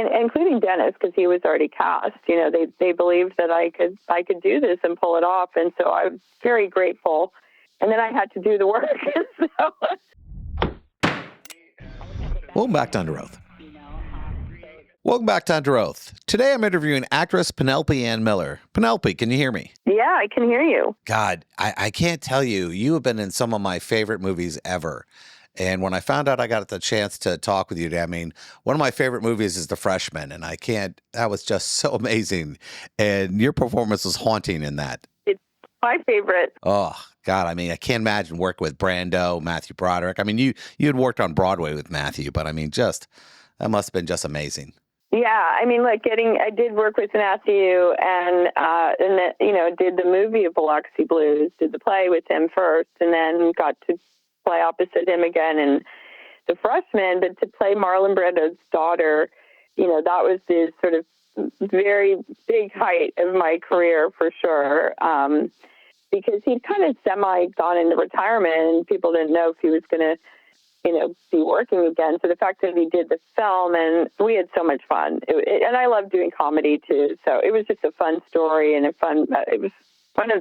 including Dennis, because he was already cast. They believed that I could do this and pull it off, and so I was very grateful. And then I had to do the work. Welcome back to Under Oath. Welcome back to Under Oath. Today I'm interviewing actress Penelope Ann Miller. Penelope, can you hear me? Yeah, I can hear you. God, I can't tell you. You have been in some of my favorite movies ever. And when I found out I got the chance to talk with you today, I mean, one of my favorite movies is The Freshman, and that was just so amazing. And your performance was haunting in that. It's my favorite. Oh, God, I mean, I can't imagine working with Brando, Matthew Broderick. I mean, you had worked on Broadway with Matthew, but I mean, that must have been just amazing. Yeah, I mean, I did work with Matthew, and did the movie of Biloxi Blues, did the play with him first, and then got to play opposite him again in The Freshman. But to play Marlon Brando's daughter, that was the sort of very big height of my career for sure, because he'd kind of gone into retirement, and people didn't know if he was going to be working again. So the fact that he did the film, and we had so much fun. And I love doing comedy too. So it was just a fun story, and it was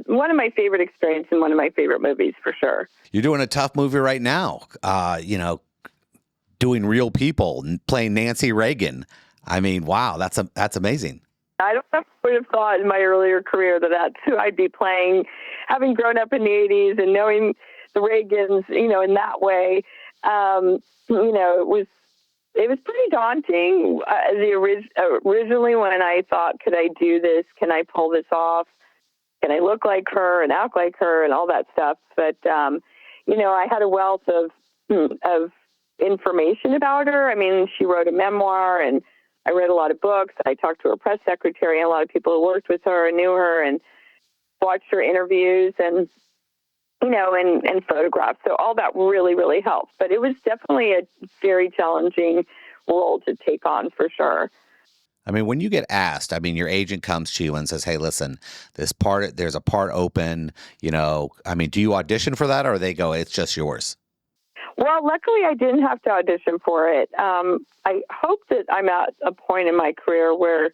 one of my favorite experiences and one of my favorite movies for sure. You're doing a tough movie right now, doing Real People, playing Nancy Reagan. I mean, wow, that's amazing. I don't know if I would have thought in my earlier career that that's who I'd be playing, having grown up in the 80s and knowing the Reagans, in that way. It was pretty daunting. Originally, when I thought, could I do this? Can I pull this off? Can I look like her and act like her and all that stuff? But I had a wealth of information about her. I mean, she wrote a memoir, and I read a lot of books. I talked to her press secretary and a lot of people who worked with her and knew her, and watched her interviews and photographs. So all that really, really helped. But it was definitely a very challenging role to take on for sure. I mean, when you get asked, I mean, your agent comes to you and says, hey, listen, there's a part open, I mean, do you audition for that, or they go, it's just yours? Well, luckily I didn't have to audition for it. I hope that I'm at a point in my career where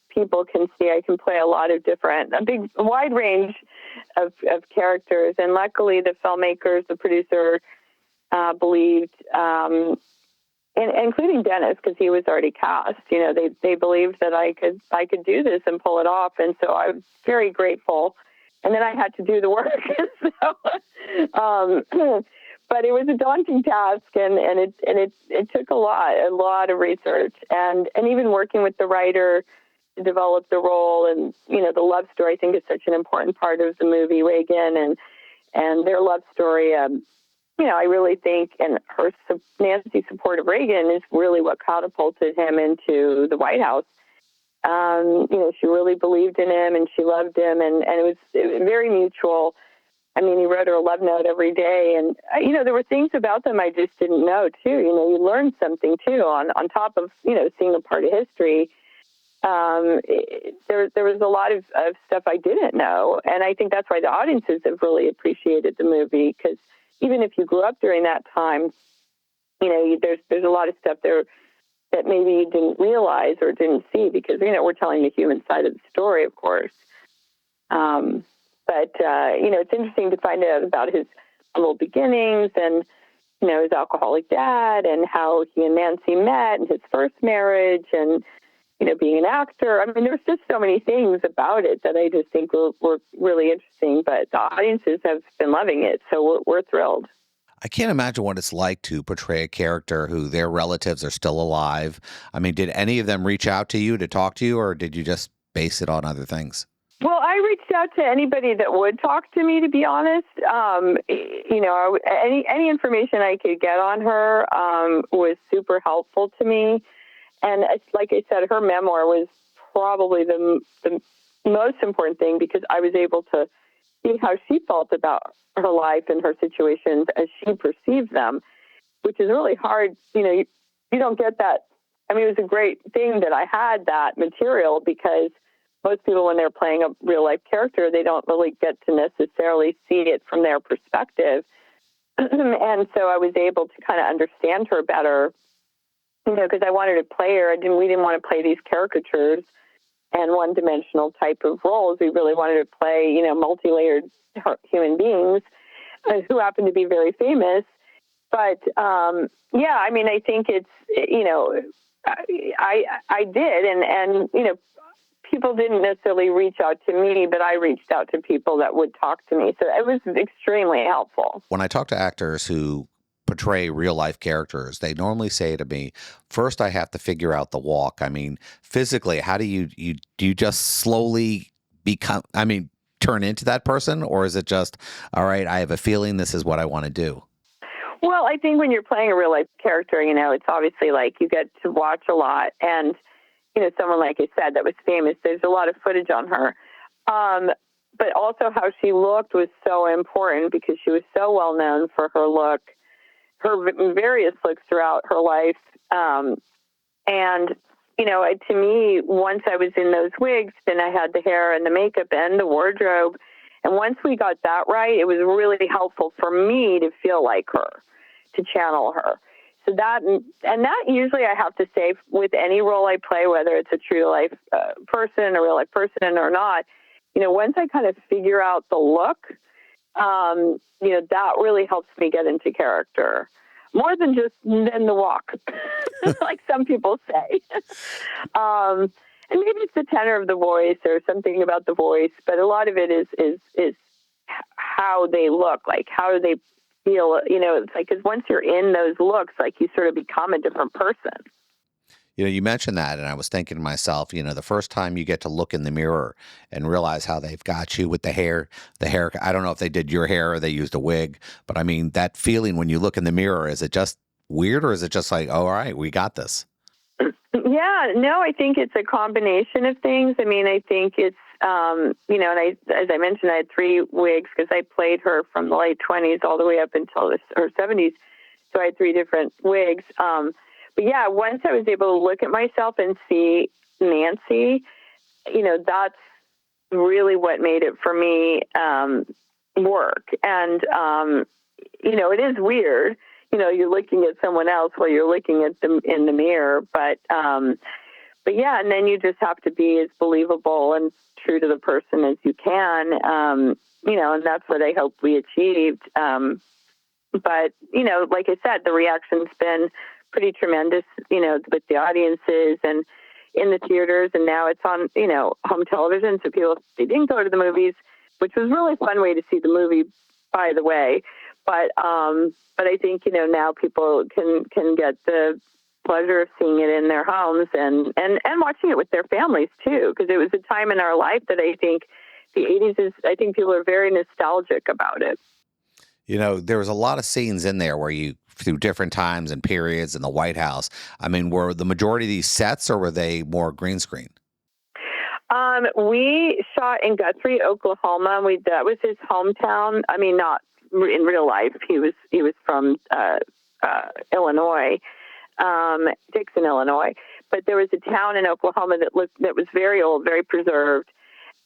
people can see I can play a wide range of characters. And luckily the filmmakers, the producer, believed, including Dennis, because he was already cast, they believed that I could do this and pull it off. And so I was very grateful. And then I had to do the work. But it was a daunting task, and it took a lot of research, and even working with the writer to develop the role, and the love story I think is such an important part of the movie, Reagan and their love story. I really think, and Nancy's support of Reagan is really what catapulted him into the White House. She really believed in him, and she loved him, and it was very mutual. I mean, he wrote her a love note every day. And, there were things about them I just didn't know, too. You learned something, too, on top of, seeing a part of history. There was a lot of stuff I didn't know. And I think that's why the audiences have really appreciated the movie, because even if you grew up during that time, there's a lot of stuff there that maybe you didn't realize or didn't see, because, we're telling the human side of the story, of course. But it's interesting to find out about his humble beginnings and, his alcoholic dad, and how he and Nancy met, and his first marriage, and, being an actor. I mean, there's just so many things about it that I just think were really interesting, but the audiences have been loving it. So we're thrilled. I can't imagine what it's like to portray a character who their relatives are still alive. I mean, did any of them reach out to you to talk to you, or did you just base it on other things? Well, I reached out to anybody that would talk to me, to be honest. Any information I could get on her was super helpful to me. And it's, like I said, her memoir was probably the most important thing, because I was able to see how she felt about her life and her situations as she perceived them, which is really hard. You don't get that. I mean, it was a great thing that I had that material, because most people, when they're playing a real life character, they don't really get to necessarily see it from their perspective. And so I was able to kind of understand her better, because I wanted to play her. We didn't want to play these caricatures and one-dimensional type of roles. We really wanted to play, multi-layered human beings who happen to be very famous. But I think it's, I did, and people didn't necessarily reach out to me, but I reached out to people that would talk to me. So it was extremely helpful. When I talk to actors who portray real life characters, they normally say to me, first I have to figure out the walk. I mean, physically, how do you just slowly turn into that person? Or is it just, all right, I have a feeling this is what I want to do? Well, I think when you're playing a real life character, it's obviously like you get to watch a lot. And, someone, like I said, that was famous, there's a lot of footage on her. But also how she looked was so important because she was so well known for her look, her various looks throughout her life. To me, once I was in those wigs, then I had the hair and the makeup and the wardrobe. And once we got that right, it was really helpful for me to feel like her, to channel her. So that usually I have to say with any role I play, whether it's a true life person, a real life person or not, once I kind of figure out the look, that really helps me get into character more than the walk, like some people say. And maybe it's the tenor of the voice or something about the voice, but a lot of it is how they look, like how do they feel, it's like, because once you're in those looks, like you sort of become a different person. You mentioned that, and I was thinking to myself, the first time you get to look in the mirror and realize how they've got you with the hair, I don't know if they did your hair or they used a wig, but I mean, that feeling when you look in the mirror, is it just weird or is it just like, oh, all right, we got this? Yeah, no, I think it's a combination of things. I mean, I think it's, and as I mentioned, I had 3 wigs because I played her from the late 20s all the way up until her 70s. So I had 3 different wigs. But yeah, once I was able to look at myself and see Nancy, that's really what made it for me work. And, it is weird. You're looking at someone else while you're looking at them in the mirror. But yeah, and then you just have to be as believable and true to the person as you can, and that's what I hope we achieved. But, like I said, the reaction's been pretty tremendous, with the audiences and in the theaters. And now it's on, home television. So people, they didn't go to the movies, which was really a fun way to see the movie, by the way. But I think, now people can get the pleasure of seeing it in their homes and watching it with their families too. Because it was a time in our life that I think the 80s I think people are very nostalgic about it. There was a lot of scenes in there where you, through different times and periods in the White House. I mean, were the majority of these sets or were they more green screen? We shot in Guthrie, Oklahoma. That was his hometown. I mean, not in real life. He was from Illinois, Dixon, Illinois. But there was a town in Oklahoma that was very old, very preserved,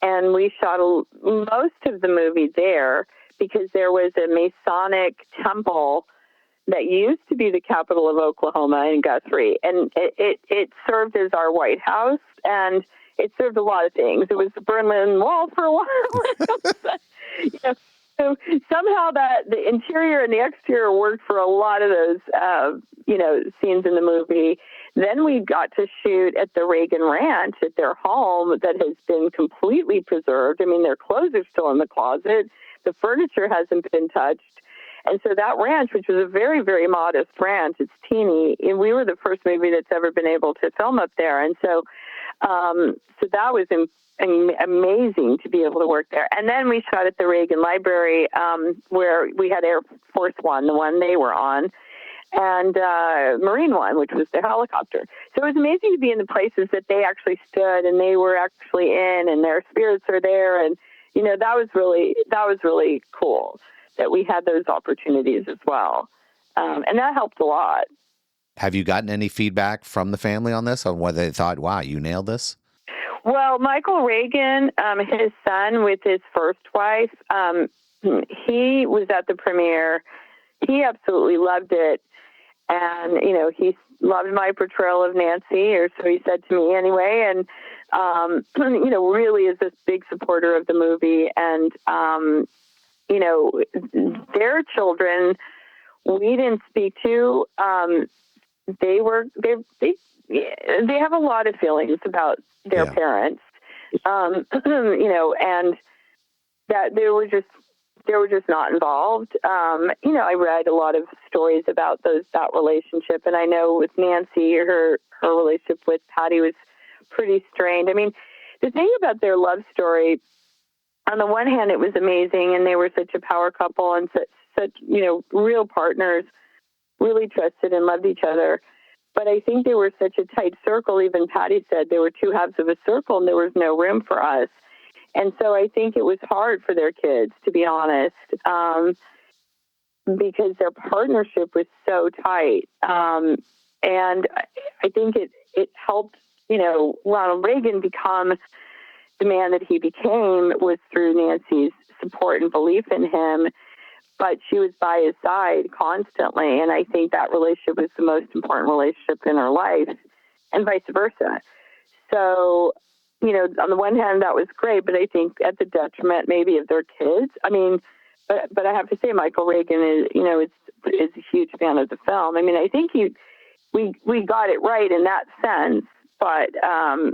and we shot most of the movie there because there was a Masonic temple that used to be the capital of Oklahoma in Guthrie, and it served as our White House, and it served a lot of things. It was the Berlin Wall for a while. So somehow that the interior and the exterior worked for a lot of those, scenes in the movie. Then we got to shoot at the Reagan Ranch at their home that has been completely preserved. I mean, their clothes are still in the closet. The furniture hasn't been touched. And so that ranch, which was a very, very modest ranch, it's teeny, and we were the first movie that's ever been able to film up there. And so that was amazing to be able to work there. And then we shot at the Reagan Library, where we had Air Force One, the one they were on, and Marine One, which was the helicopter. So it was amazing to be in the places that they actually stood and they were actually in, and their spirits are there. And, that was really cool that we had those opportunities as well. And that helped a lot. Have you gotten any feedback from the family on this, on whether they thought, wow, you nailed this? Well, Michael Reagan, his son with his first wife, he was at the premiere. He absolutely loved it. And, he loved my portrayal of Nancy, or so he said to me anyway. And, really is this big supporter of the movie. And, their children we didn't speak to. They have a lot of feelings about their parents, and that they were just not involved. I read a lot of stories about that relationship, and I know with Nancy, her relationship with Patty was pretty strained. I mean, the thing about their love story, on the one hand, it was amazing, and they were such a power couple and such real partners, really trusted and loved each other. But I think they were such a tight circle. Even Patty said there were two halves of a circle, and there was no room for us. And so I think it was hard for their kids, to be honest, because their partnership was so tight. And I think it helped, Ronald Reagan become the man that he became was through Nancy's support and belief in him. But she was by his side constantly. And I think that relationship was the most important relationship in her life, and vice versa. So, on the one hand, that was great, but I think at the detriment maybe of their kids. I mean, but I have to say, Michael Reagan is a huge fan of the film. I mean, I think we got it right in that sense. But, so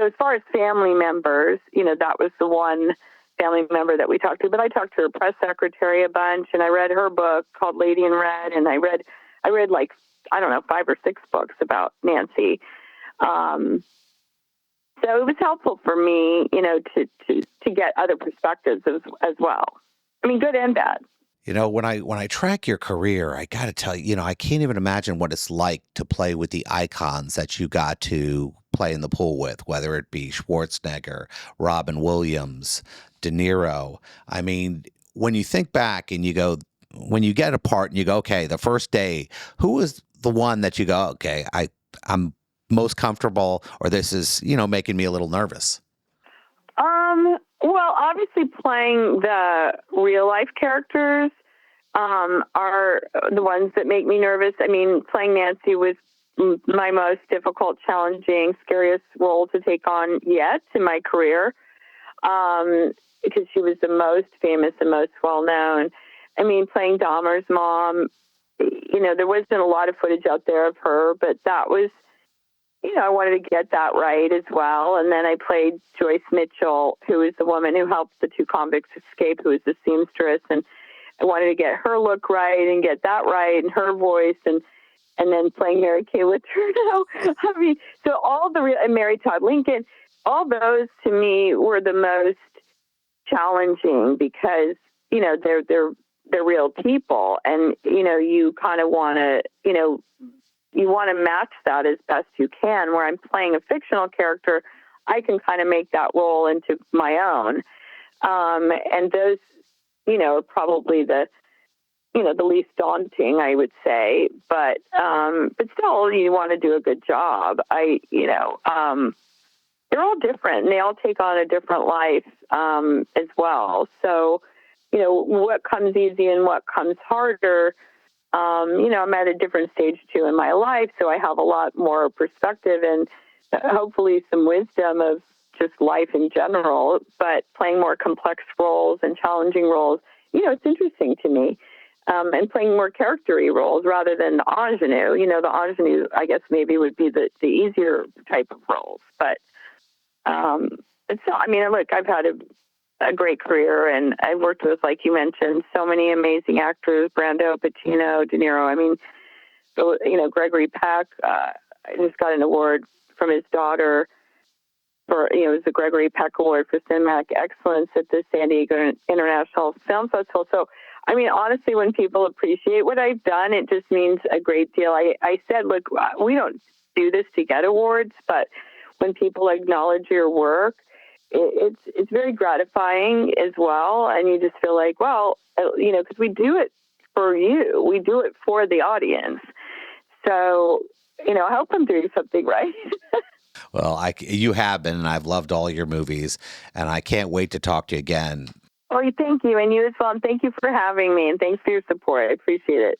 as far as family members, that was the one family member that we talked to. But I talked to her press secretary a bunch, and I read her book called Lady in Red, and I read like, I don't know, 5 or 6 books about Nancy. So it was helpful for me, to get other perspectives as well. I mean, good and bad. When I track your career, I got to tell you, I can't even imagine what it's like to play with the icons that you got to play in the pool with, whether it be Schwarzenegger, Robin Williams, De Niro. I mean, when you think back and when you get a part and you go, okay, the first day, who was the one that you go, okay, I'm most comfortable, or this is, making me a little nervous? Well, obviously playing the real life characters are the ones that make me nervous. I mean, playing Nancy was my most difficult, challenging, scariest role to take on yet in my career, because she was the most famous and most well-known. I mean, playing Dahmer's mom, there wasn't a lot of footage out there of her, but that was, I wanted to get that right as well. And then I played Joyce Mitchell, who was the woman who helped the 2 convicts escape, who was the seamstress. And I wanted to get her look right and get that right, and her voice, and then playing Mary Kay Letourneau. I mean, so and Mary Todd Lincoln, all those to me were the most challenging because, they're real people. And, you kind of want to, you want to match that as best you can. Where I'm playing a fictional character, I can kind of make that role into my own. And those, are probably the least daunting, I would say. But still, you want to do a good job. They're all different, and they all take on a different life as well. So, what comes easy and what comes harder. I'm at a different stage too in my life, so I have a lot more perspective and hopefully some wisdom of just life in general, but playing more complex roles and challenging roles, it's interesting to me. And playing more character-y roles rather than the ingenue. The ingenue, I guess, maybe would be the easier type of roles. But look, I've had a great career, and I've worked with, like you mentioned, so many amazing actors: Brando, Pacino, De Niro. I mean, so, Gregory Peck. I just got an award from his daughter for, it was the Gregory Peck Award for Cinematic Excellence at the San Diego International Film Festival. So, I mean, honestly, when people appreciate what I've done, it just means a great deal. I said, look, we don't do this to get awards, but when people acknowledge your work, it's very gratifying as well. And you just feel like, well, because we do it for you. We do it for the audience. So, I hope I'm doing something right. Well, you have been, and I've loved all your movies, and I can't wait to talk to you again. Well, thank you. And you as well. And thank you for having me. And thanks for your support. I appreciate it.